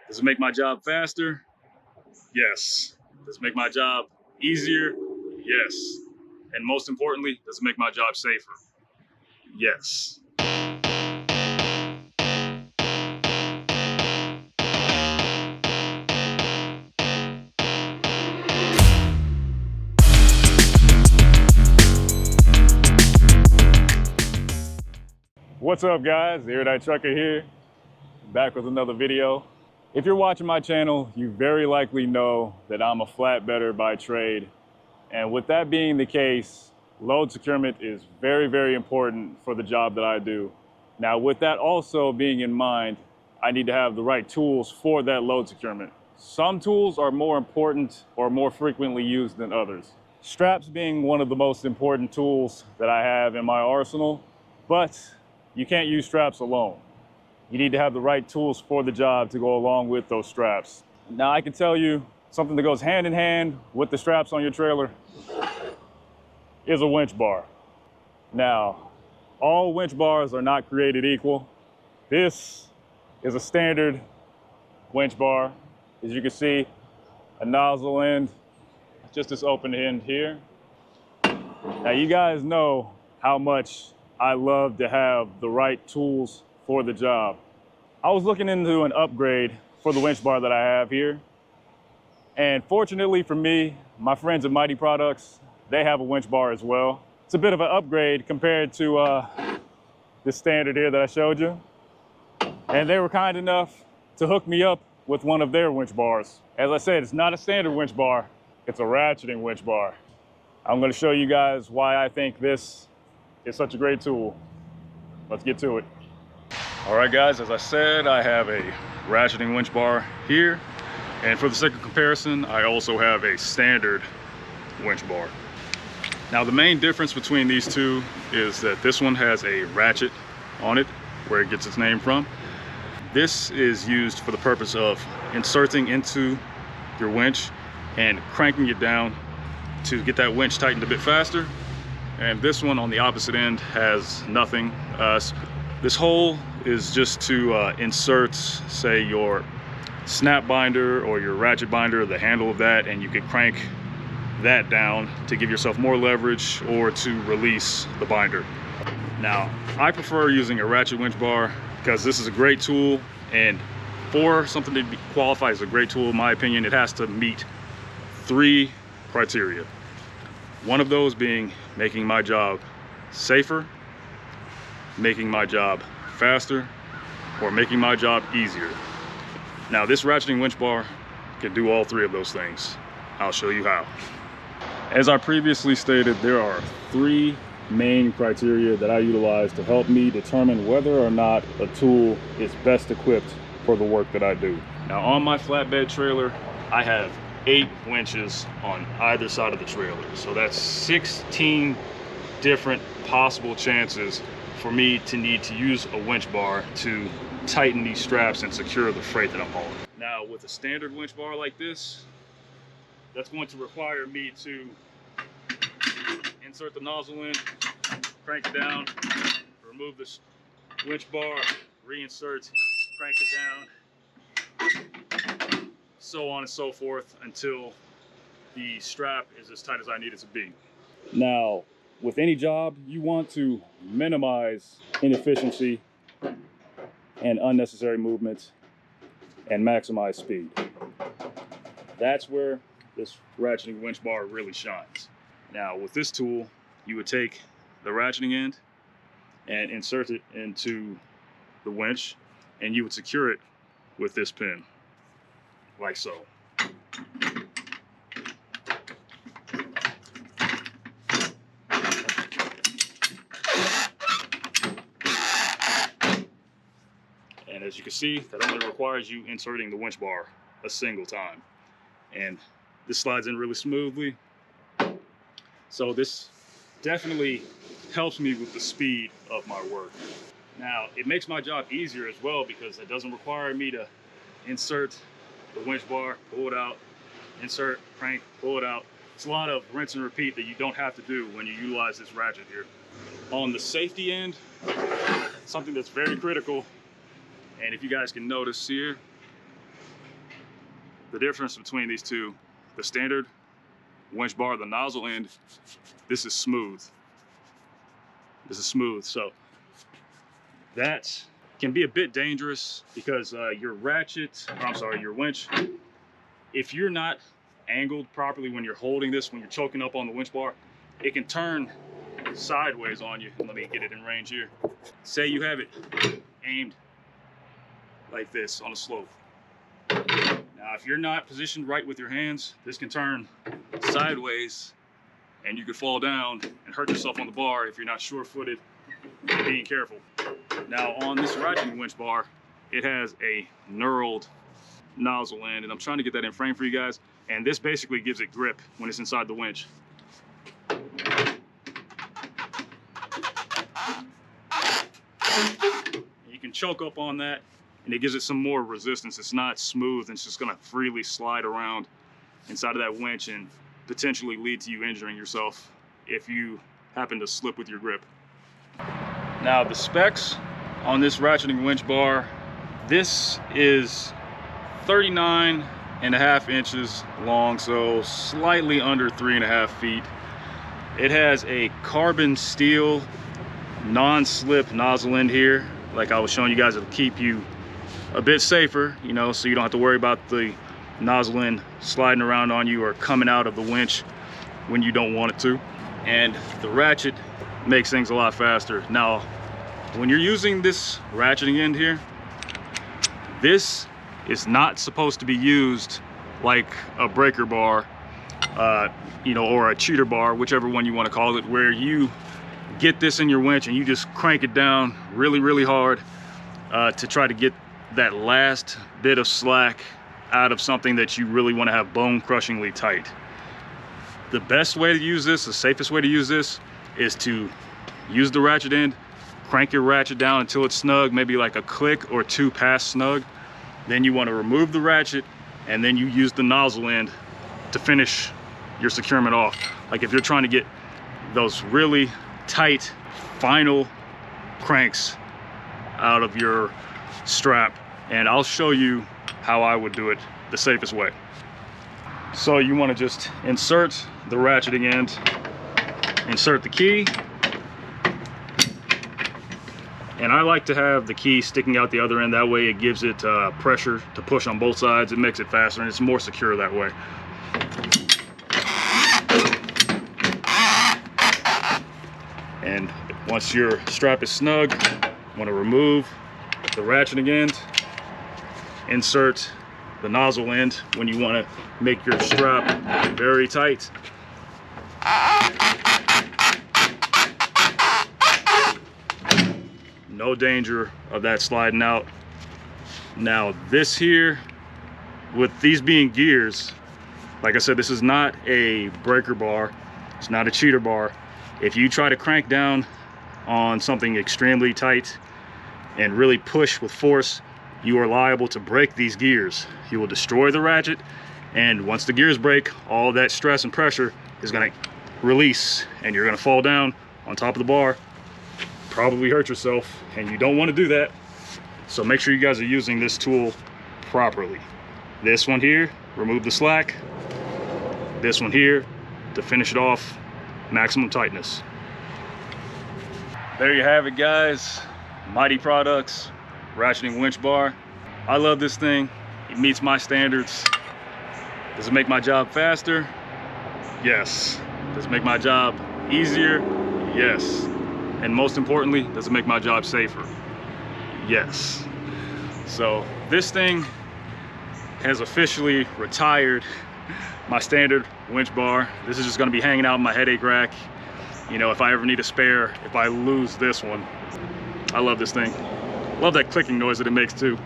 Does it make my job faster? Yes. Does it make my job easier? Yes. And most importantly, does it make my job safer? Yes. What's up, guys? The Erudite Trucker here, back with another video. If you're watching my channel, you very likely know that I'm a flatbedder by trade. And with that being the case, load securement is very, very important for the job that I do. Now, with that also being in mind, I need to have the right tools for that load securement. Some tools are more important or more frequently used than others. Straps being one of the most important tools that I have in my arsenal, but you can't use straps alone. You need to have the right tools for the job to go along with those straps. Now, I can tell you something that goes hand in hand with the straps on your trailer is a winch bar. Now, all winch bars are not created equal. This is a standard winch bar. As you can see, a nozzle end, just this open end here. Now, you guys know how much I love to have the right tools for the job. I was looking into an upgrade for the winch bar that I have here. And fortunately for me, my friends at Mytee products, they have a winch bar as well. It's a bit of an upgrade compared to this standard here that I showed you. And they were kind enough to hook me up with one of their winch bars. As I said, it's not a standard winch bar, it's a ratcheting winch bar. I'm gonna show you guys why I think this is such a great tool. Let's get to it. All right, guys, as I said, I have a ratcheting winch bar here. And for the sake of comparison, I also have a standard winch bar. Now, the main difference between these two is that this one has a ratchet on it, where it gets its name from. This is used for the purpose of inserting into your winch and cranking it down to get that winch tightened a bit faster. And this one on the opposite end has nothing. This hole is just to insert, say, your snap binder or your ratchet binder, the handle of that, and you can crank that down to give yourself more leverage or to release the binder. Now, I prefer using a ratchet winch bar because this is a great tool, and for something to qualify as a great tool, in my opinion, it has to meet 3 criteria. One of those being making my job safer, making my job faster, or making my job easier. Now, this ratcheting winch bar can do all 3 of those things. I'll show you how. As I previously stated, there are 3 main criteria that I utilize to help me determine whether or not a tool is best equipped for the work that I do. Now, on my flatbed trailer, I have 8 winches on either side of the trailer. So that's 16 different possible chances for me to need to use a winch bar to tighten these straps and secure the freight that I'm hauling. Now, with a standard winch bar like this, that's going to require me to insert the nozzle in, crank it down, remove the winch bar, reinsert, crank it down, so on and so forth until the strap is as tight as I need it to be. Now, with any job, you want to minimize inefficiency and unnecessary movements and maximize speed. That's where this ratcheting winch bar really shines. Now, with this tool, you would take the ratcheting end and insert it into the winch, and you would secure it with this pin, like so. And as you can see, that only requires you inserting the winch bar a single time. And this slides in really smoothly. So this definitely helps me with the speed of my work. Now, it makes my job easier as well because it doesn't require me to insert the winch bar, pull it out, insert, crank, pull it out. It's a lot of rinse and repeat that you don't have to do when you utilize this ratchet here. On the safety end, something that's very critical, and if you guys can notice here, the difference between these two, the standard winch bar, the nozzle end, this is smooth. This is smooth, so that can be a bit dangerous because your your winch, if you're not angled properly when you're holding this, when you're choking up on the winch bar, it can turn sideways on you. Let me get it in range here. Say you have it aimed like this on a slope. Now, if you're not positioned right with your hands, this can turn sideways and you could fall down and hurt yourself on the bar if you're not sure-footed and being careful. Now, on this ratcheting winch bar, it has a knurled nozzle end, and I'm trying to get that in frame for you guys. And this basically gives it grip when it's inside the winch. You can choke up on that, and it gives it some more resistance. It's not smooth, and it's just gonna freely slide around inside of that winch and potentially lead to you injuring yourself if you happen to slip with your grip. Now, the specs on this ratcheting winch bar, this is 39.5 inches long, so slightly under 3.5 feet. It has a carbon steel non-slip nozzle end here. Like I was showing you guys, it'll keep you a bit safer, you know, so you don't have to worry about the nozzle end sliding around on you or coming out of the winch when you don't want it to. And the ratchet makes things a lot faster. Now, when you're using this ratcheting end here, this is not supposed to be used like a breaker bar, you know, or a cheater bar, whichever one you want to call it, where you get this in your winch and you just crank it down really, really hard to try to get that last bit of slack out of something that you really want to have bone crushingly tight. The best way to use this, the safest way to use this, is to use the ratchet end, crank your ratchet down until it's snug, maybe like a click or two past snug. Then you want to remove the ratchet, and then you use the nozzle end to finish your securement off. Like if you're trying to get those really tight final cranks out of your strap. And I'll show you how I would do it the safest way. So you want to just insert the ratcheting end, insert the key, and I like to have the key sticking out the other end. That way it gives it pressure to push on both sides. It makes it faster and it's more secure that way. And once your strap is snug, you want to remove the ratcheting end, insert the nozzle end when you want to make your strap very tight. No danger of that sliding out. Now this here, with these being gears, like I said, this is not a breaker bar, it's not a cheater bar. If you try to crank down on something extremely tight and really push with force, you are liable to break these gears. You will destroy the ratchet, and once the gears break, all that stress and pressure is going to release, and you're going to fall down on top of the bar, probably hurt yourself, and you don't want to do that. So make sure you guys are using this tool properly. This one here, remove the slack. This one here, to finish it off, maximum tightness. There you have it, guys. Mytee products, ratcheting winch bar. I love this thing. It meets my standards. Does it make my job faster? Yes. Does it make my job easier? Yes. And most importantly, does it make my job safer? Yes. So this thing has officially retired my standard winch bar. This is just gonna be hanging out in my headache rack. You know, if I ever need a spare, if I lose this one. I love this thing. Love that clicking noise that it makes too.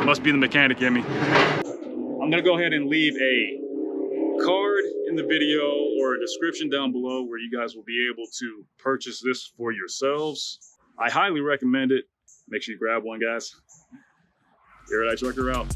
Must be the mechanic in me. I'm gonna go ahead and leave a card in the video or a description down below where you guys will be able to purchase this for yourselves. I highly recommend it. Make sure you grab one, guys. Air Trucker out.